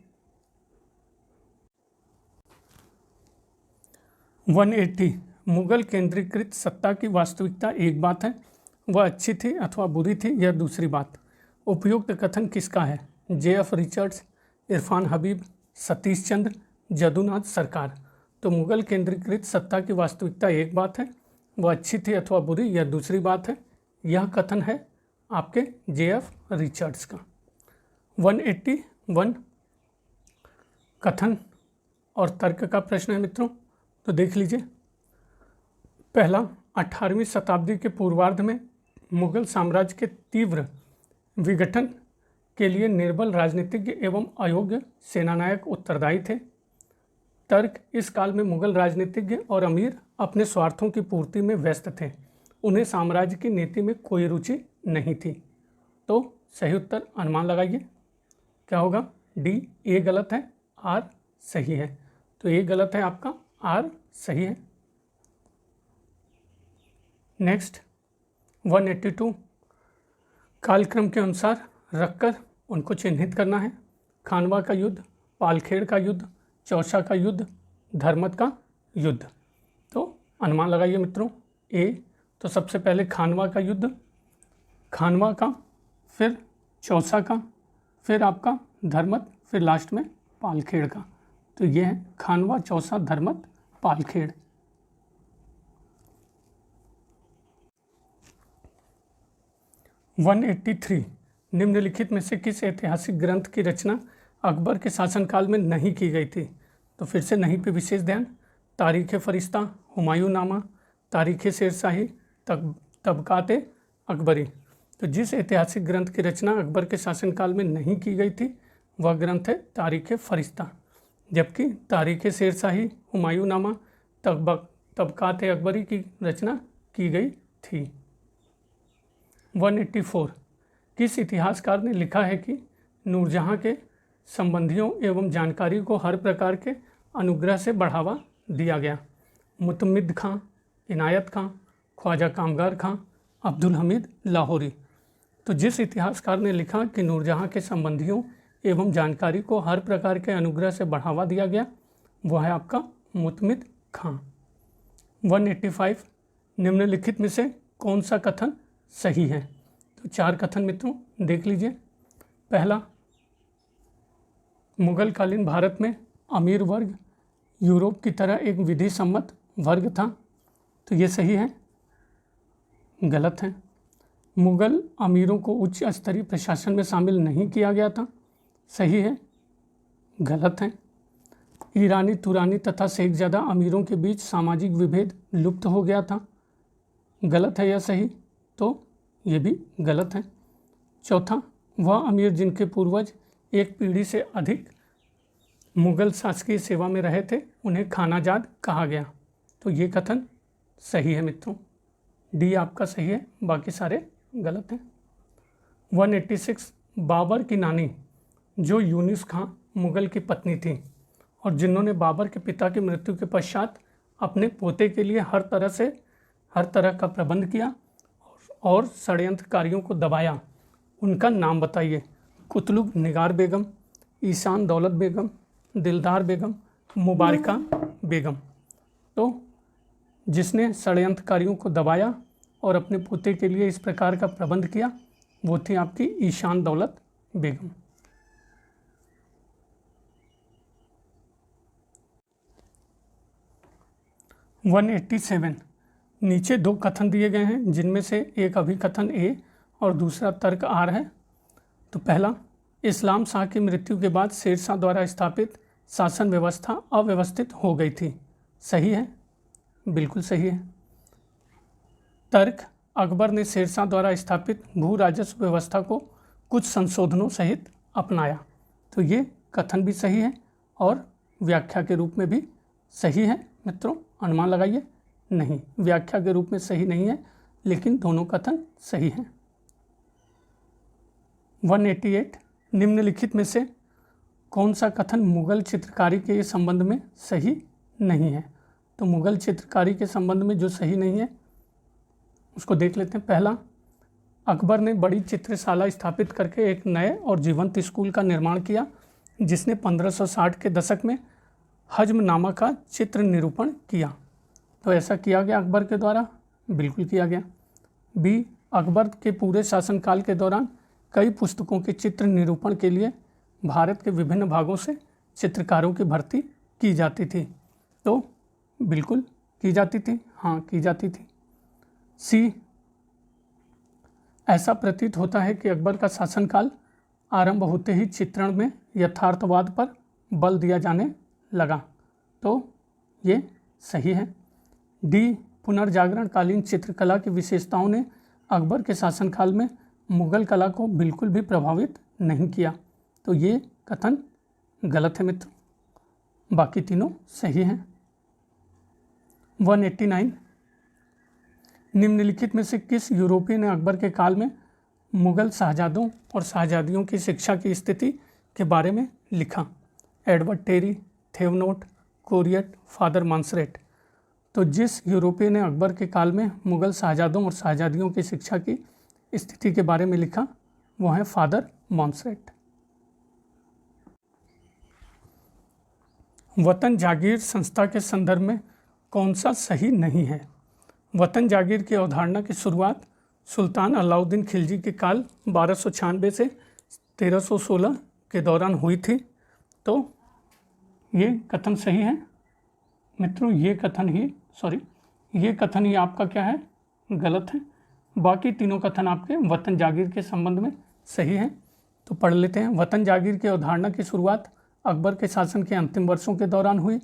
180 मुगल केंद्रीकृत सत्ता की वास्तविकता एक बात है, वह अच्छी थी अथवा बुरी थी यह दूसरी बात। उपयुक्त कथन किसका है? J.F. रिचर्ड्स, इरफान हबीब, सतीश चंद्र, जदुनाथ सरकार। तो मुगल केंद्रीकृत सत्ता की वास्तविकता एक बात है, वह अच्छी थी अथवा बुरी यह दूसरी बात है, यह कथन है आपके JF रिचर्ड्स का। 181 कथन और तर्क का प्रश्न है मित्रों, तो देख लीजिए। पहला, 18वीं शताब्दी के पूर्वार्ध में मुगल साम्राज्य के तीव्र विघटन के लिए निर्बल राजनीतिज्ञ एवं अयोग्य सेनानायक उत्तरदायी थे। तर्क, इस काल में मुगल राजनीतिज्ञ और अमीर अपने स्वार्थों की पूर्ति में व्यस्त थे, उन्हें साम्राज्य की नीति में कोई रुचि नहीं थी। तो सही उत्तर अनुमान लगाइए क्या होगा? डी, ए गलत है, आर सही है। तो ए गलत है आपका, आर सही है। नेक्स्ट 182, कालक्रम के अनुसार रखकर उनको चिन्हित करना है। खानवा का युद्ध, पालखेड़ का युद्ध, चौसा का युद्ध, धर्मत का युद्ध। तो अनुमान लगाइए मित्रों। ए, तो सबसे पहले खानवा का युद्ध, खानवा का, फिर चौसा का, फिर आपका धर्मत, फिर लास्ट में पालखेड़ का। तो ये है खानवा, चौसा, धर्मत, पालखेड़। 183, निम्नलिखित में से किस ऐतिहासिक ग्रंथ की रचना अकबर के शासनकाल में नहीं की गई थी? तो फिर से नहीं पे विशेष ध्यान। तारीख़ फरिश्ता, हुमायूं नामा, तारीख़ शेरशाही, तबकात अकबरी। तो जिस ऐतिहासिक ग्रंथ की रचना अकबर के शासनकाल में नहीं की गई थी वह ग्रंथ है तारीख़ फरिश्ता, जबकि तारीख़ शेरशाही, हुमायूं नामा, तबकात अकबरी की रचना की गई थी। 184, किस इतिहासकार ने लिखा है कि नूरजहाँ के संबंधियों एवं जानकारी को हर प्रकार के अनुग्रह से बढ़ावा दिया गया? मुतमिद खां, इनायत खां, ख्वाजा कामगार खां, अब्दुल हमीद लाहौरी। तो जिस इतिहासकार ने लिखा कि नूरजहाँ के संबंधियों एवं जानकारी को हर प्रकार के अनुग्रह से बढ़ावा दिया गया, वह है आपका मुतमिद खां। 185, निम्नलिखित में से कौन सा कथन सही है? तो 4 कथन मित्रों देख लीजिए। पहला, मुगलकालीन भारत में अमीर वर्ग यूरोप की तरह एक विधि सम्मत वर्ग था। तो ये सही है, गलत है। मुगल अमीरों को उच्च स्तरीय प्रशासन में शामिल नहीं किया गया था। सही है, गलत है। ईरानी, तुरानी तथा शेखजादा अमीरों के बीच सामाजिक विभेद लुप्त हो गया था। गलत है या सही? तो ये भी गलत है। चौथा, वह अमीर जिनके पूर्वज एक पीढ़ी से अधिक मुगल शासकीय सेवा में रहे थे उन्हें खानाजाद कहा गया। तो ये कथन सही है मित्रों, डी आपका सही है, बाकी सारे गलत हैं। 186, बाबर की नानी जो यूनिस खां मुगल की पत्नी थी और जिन्होंने बाबर के पिता की मृत्यु के पश्चात अपने पोते के लिए हर तरह का प्रबंध किया और षड्यंत्रकारियों को दबाया, उनका नाम बताइए। कुतलुग निगार बेगम, ईशान दौलत बेगम, दिलदार बेगम, मुबारका बेगम। तो जिसने षड्यंत्रकारियों को दबाया और अपने पोते के लिए इस प्रकार का प्रबंध किया वो थी आपकी ईशान दौलत बेगम। वन 187, नीचे 2 कथन दिए गए हैं जिनमें से एक अभिकथन ए और दूसरा तर्क आर है। तो पहला, इस्लाम शाह की मृत्यु के बाद शेरशाह द्वारा स्थापित शासन व्यवस्था अव्यवस्थित हो गई थी। सही है, बिल्कुल सही है। तर्क, अकबर ने शेरशाह द्वारा स्थापित भू राजस्व व्यवस्था को कुछ संशोधनों सहित अपनाया। तो ये कथन भी सही है और व्याख्या के रूप में भी सही है मित्रों। अनुमान लगाइए। नहीं, व्याख्या के रूप में सही नहीं है, लेकिन दोनों कथन सही हैं। 188, निम्नलिखित में से कौन सा कथन मुगल चित्रकारी के संबंध में सही नहीं है? तो मुगल चित्रकारी के संबंध में जो सही नहीं है उसको देख लेते हैं। पहला, अकबर ने बड़ी चित्रशाला स्थापित करके एक नए और जीवंत स्कूल का निर्माण किया जिसने 1560 के दशक में हजमनामा का चित्र निरूपण किया। तो ऐसा किया गया अकबर के द्वारा? बिल्कुल किया गया। बी, अकबर के पूरे शासनकाल के दौरान कई पुस्तकों के चित्र निरूपण के लिए भारत के विभिन्न भागों से चित्रकारों की भर्ती की जाती थी। तो बिल्कुल की जाती थी, हाँ की जाती थी। सी, ऐसा प्रतीत होता है कि अकबर का शासनकाल आरंभ होते ही चित्रण में यथार्थवाद पर बल दिया जाने लगा। तो ये सही है। डी, पुनर्जागरणकालीन चित्रकला की विशेषताओं ने अकबर के शासनकाल में मुगल कला को बिल्कुल भी प्रभावित नहीं किया। तो ये कथन गलत है मित्रों, बाकी तीनों सही हैं। 189, निम्नलिखित में से किस यूरोपीय ने अकबर के काल में मुगल शहजादों और शहजादियों की शिक्षा की स्थिति के बारे में लिखा? Edward Terry, Thevenot, Coryat, father Monserrate. तो जिस यूरोपीय ने अकबर के काल में मुगल शहजादों और शहजादियों की शिक्षा की स्थिति के बारे में लिखा वो है फादर मांसरेट। वतन जागीर संस्था के संदर्भ में कौन सा सही नहीं है? वतन जागीर की अवधारणा की शुरुआत सुल्तान अलाउद्दीन खिलजी के काल 1296 से 1316 के दौरान हुई थी। तो ये कथन सही है मित्रों, ये कथन ही आपका क्या है? गलत है। बाकी तीनों कथन आपके वतन जागीर के संबंध में सही हैं। तो पढ़ लेते हैं। वतन जागीर की अवधारणा की शुरुआत अकबर के शासन के अंतिम वर्षों के दौरान हुई।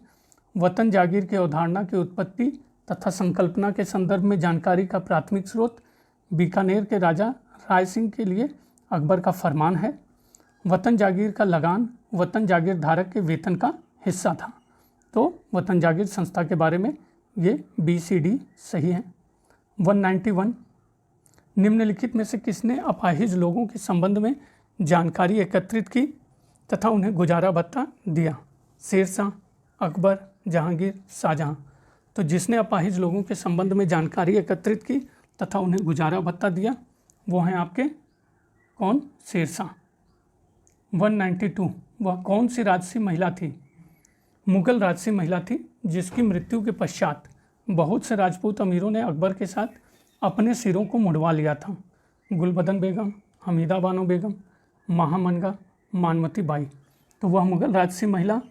वतन जागीर की अवधारणा की उत्पत्ति तथा संकल्पना के संदर्भ में जानकारी का प्राथमिक स्रोत बीकानेर के राजा राय सिंह के लिए अकबर का फरमान है। वतन जागीर का लगान वतन जागीर धारक के वेतन का हिस्सा था। तो वतन जागीर संस्था के बारे में ये BCD सही है। 191, निम्नलिखित में से किसने अपाहिज लोगों के संबंध में जानकारी एकत्रित की तथा उन्हें गुजारा भत्ता दिया? शेरशाह, अकबर, जहांगीर, शाहजहां। तो जिसने अपाहिज लोगों के संबंध में जानकारी एकत्रित की तथा उन्हें गुजारा भत्ता दिया वो हैं आपके कौन? शेरशाह। 192, वह कौन सी राजसी महिला थी? मुगल राजसी महिला थी जिसकी मृत्यु के पश्चात बहुत से राजपूत अमीरों ने अकबर के साथ अपने सिरों को मुड़वा लिया था। गुलबदन बेगम, हमीदा बानो बेगम, महामनगा, मानमती बाई। तो वह मुगल राजसी महिला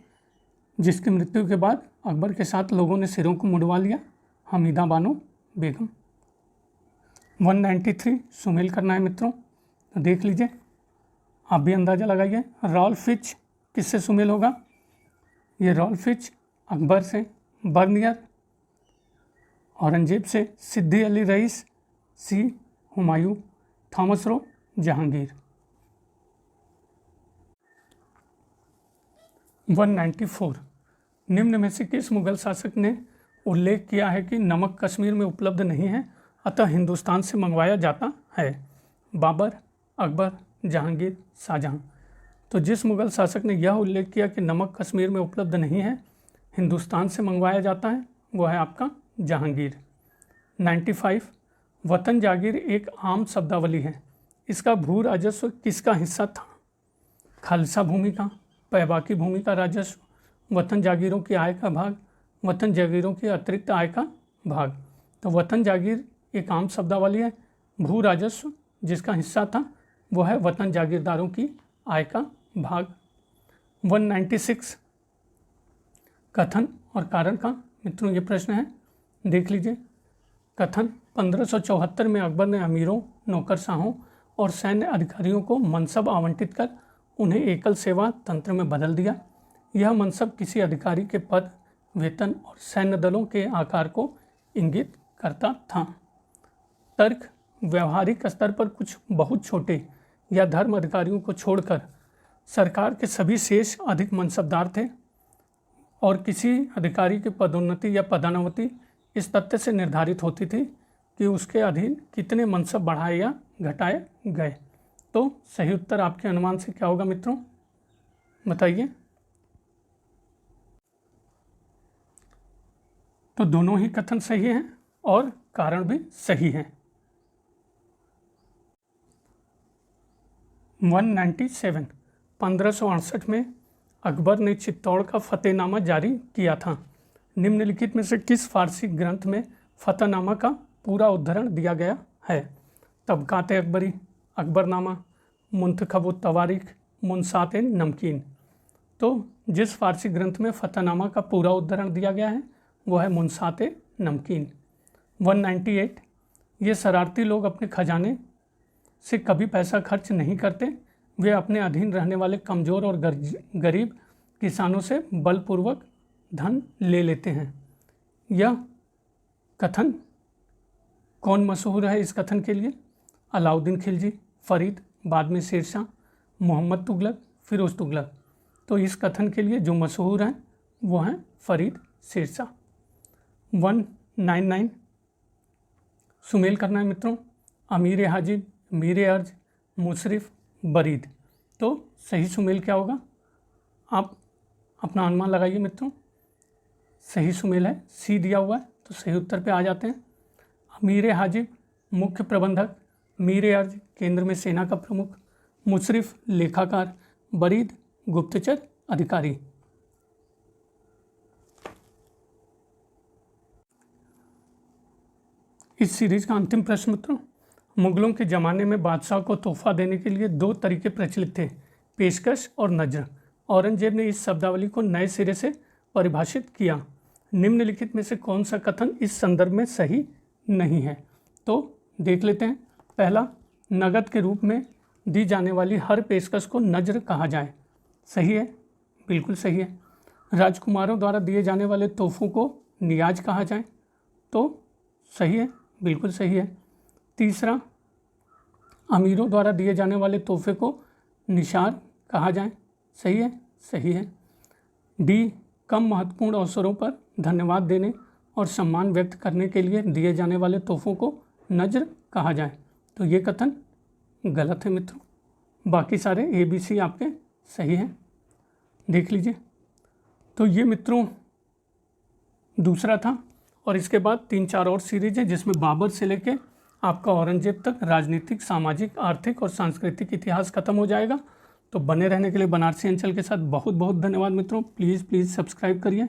जिसकी मृत्यु के बाद अकबर के साथ लोगों ने सिरों को मुड़वा लिया, हमीदा बानो बेगम। 193, सुमेल करना है मित्रों, तो देख लीजिए, आप भी अंदाज़ा लगाइए। रॉल्फ फिच किससे सुमेल होगा? ये रॉल्फ फिच अकबर से, बर्नियर औरंगजेब से, सिद्दी अली रईस, सी हुमायूं, थॉमस रो, जहांगीर। 194, निम्न में से किस मुगल शासक ने उल्लेख किया है कि नमक कश्मीर में उपलब्ध नहीं है अतः हिंदुस्तान से मंगवाया जाता है? बाबर, अकबर, जहांगीर, शाहजहां। तो जिस मुगल शासक ने यह उल्लेख किया कि नमक कश्मीर में उपलब्ध नहीं है, हिंदुस्तान से मंगवाया जाता है, वह है आपका जहांगीर। 95, वतन जागीर एक आम शब्दावली है, इसका भू राजस्व किसका हिस्सा था? खालसा भूमि का, पैबाकी भूमि का राजस्व, वतन जागीरों की आय का भाग, वतन जागीरों की अतिरिक्त आय का भाग। तो वतन जागीर एक आम शब्दावली है, भू राजस्व जिसका हिस्सा था वो है वतन जागीरदारों की आय का भाग। 196, कथन और कारण का मित्रों ये प्रश्न है, देख लीजिए। कथन, 1574 में अकबर ने अमीरों, नौकरशाहों और सैन्य अधिकारियों को मनसब आवंटित कर उन्हें एकल सेवा तंत्र में बदल दिया। यह मनसब किसी अधिकारी के पद, वेतन और सैन्य दलों के आकार को इंगित करता था। तर्क, व्यवहारिक स्तर पर कुछ बहुत छोटे या धर्म अधिकारियों को छोड़कर सरकार के सभी शेष अधिक मनसबदार थे और किसी अधिकारी की पदोन्नति या पदान्नति इस तथ्य से निर्धारित होती थी कि उसके अधीन कितने मनसब बढ़ाए या घटाए गए। तो सही उत्तर आपके अनुमान से क्या होगा मित्रों, बताइए। तो दोनों ही कथन सही हैं और कारण भी सही है। 197, 1568 में अकबर ने चित्तौड़ का फतेहनामा जारी किया था। निम्नलिखित में से किस फारसी ग्रंथ में फतेहनामा का पूरा उद्धरण दिया गया है? तबकात अकबरी, अकबरनामा, मुंतखब तवारीख, मुनसात नमकीन। तो जिस फारसी ग्रंथ में फतेहनामा का पूरा उद्धरण दिया गया है वो है मुनसात नमकीन। 198, ये शरारती लोग अपने खजाने से कभी पैसा खर्च नहीं करते। वे अपने अधीन रहने वाले कमज़ोर और गरीब किसानों से बलपूर्वक धन ले लेते हैं। यह कथन कौन मशहूर है? इस कथन के लिए अलाउद्दीन खिलजी, फरीद, बाद में शेरशाह, मोहम्मद तुगलक, फिरोज़ तुगलक। तो इस कथन के लिए जो मशहूर हैं वो हैं फरीद, शेरशाह। 199 सुमेल करना है मित्रों। अमीर हाजिब, मीर अर्ज, मुशरिफ, बरीद। तो सही सुमेल क्या होगा? आप अपना अनुमान लगाइए मित्रों। सही सुमेल है सी दिया हुआ है, तो सही उत्तर पे आ जाते हैं। अमीर हाजिब मुख्य प्रबंधक, मीर अर्ज केंद्र में सेना का प्रमुख, मुशरिफ लेखाकार, बरीद गुप्तचर अधिकारी। इस सीरीज का अंतिम प्रश्न मित्रों, मुगलों के ज़माने में बादशाह को तोहफा देने के लिए 2 तरीके प्रचलित थे, पेशकश और नज़र। औरंगजेब ने इस शब्दावली को नए सिरे से परिभाषित किया। निम्नलिखित में से कौन सा कथन इस संदर्भ में सही नहीं है? तो देख लेते हैं। पहला, नगद के रूप में दी जाने वाली हर पेशकश को नज़र कहा जाए। सही है, बिल्कुल सही है। राजकुमारों द्वारा दिए जाने वाले तोहफों को नियाज कहा जाए, तो सही है, बिल्कुल सही है। तीसरा, अमीरों द्वारा दिए जाने वाले तोहफे को निशार कहा जाए। सही है, सही है। डी, कम महत्वपूर्ण अवसरों पर धन्यवाद देने और सम्मान व्यक्त करने के लिए दिए जाने वाले तोहफों को नज़र कहा जाए। तो ये कथन गलत है मित्रों। बाकी सारे ए बी सी आपके सही हैं, देख लीजिए। तो ये मित्रों दूसरा था, और इसके बाद 3-4 और सीरीज है जिसमें बाबर से लेके आपका औरंगजेब तक राजनीतिक, सामाजिक, आर्थिक और सांस्कृतिक इतिहास खत्म हो जाएगा। तो बने रहने के लिए बनारसी अंचल के साथ बहुत बहुत धन्यवाद मित्रों। प्लीज़ सब्सक्राइब करिए।